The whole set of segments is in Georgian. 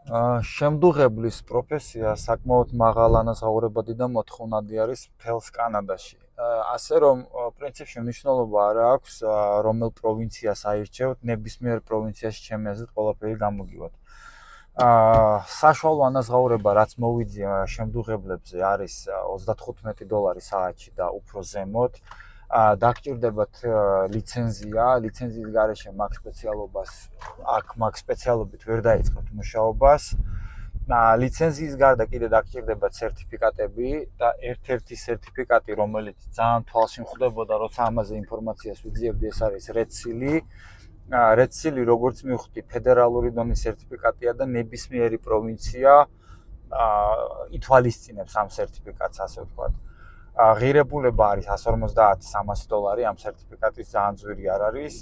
შემდუღებლის პროფესია საკმაოდ მაღალ ანაზღაურებადი და მოთხოვნადი არის მთელს კანადაში. ასე რომ პრინციპში მნიშვნელობა არ აქვს რომელ პროვინციას აირჩევთ, ნებისმიერ პროვინციაში ჩემი აზრით ყველაფერი გამოგივათ. საშუალო ანაზღაურება რაც მოვიძია შემდუღებლებზე არის $35 საათში და უფრო ზემოთ. დაგჭირდებათ ლიცენზია, ლიცენზიის გარეშე მაგ სპეციალობას მაგ სპეციალობით ვერ დაიწყებთ მუშაობას. ლიცენზიის გარდა კიდე დაგჭირდებათ სერტიფიკატები და ერთ-ერთი სერტიფიკატი, რომელიც ძალიან თვალში მხვდებოდა, როცა ამაზე ინფორმაციას ვიძიებდი, ეს არის Red Seal. Red Seal, როგორც მივხვდი, ფედერალური დონის სერტიფიკატია და ნებისმიერი პროვინცია ითვალისწინებს ამ სერტიფიკატს, ასე ვთქვათ. ღირებულება არის $150-300 ამ სერტიფიკატის ძალიან ძვირი არ არის.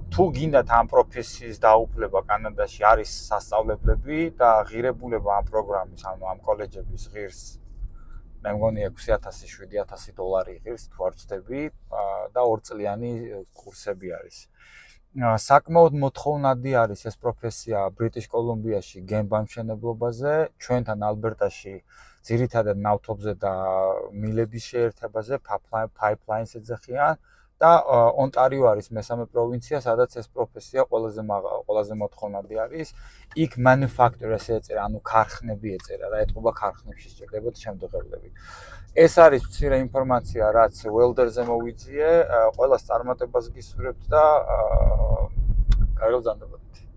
თუ გინდათ ამ პროფესიის დაუფლება კანადაში არის სასწავლებლები და ღირებულება ამ პროგრამის, ანუ ამ კოლეჯების ღირს მე მგონი $6,000-7,000 ღირს თუ არ ვცდები და 2 წლიანი კურსები არის. საკმაოდ მოთხოვნადი არის ეს პროფესია ბრიტიშ კოლუმბიაში გემბამშენებლობაზე, ჩვენთან ალბერტაში ძირითადად ნავთობზე და მილების შეერთებაზე, pipelines ეძახიან და ონტარიო არის მესამე პროვინცია, სადაც ეს პროფესია ყველაზე მოთხოვნადი არის. იქ manufacturers ეწერა, ანუ ქარხნები ეწერა და ეტყობა ქარხნებში სჭირდებათ შემდუღებლები. ეს არის მცირე ინფორმაცია, რაც welder-ზე მოვიძიე, ყველას წარმატებას გისურვებთ და კარგად გრძანდებოდეთ.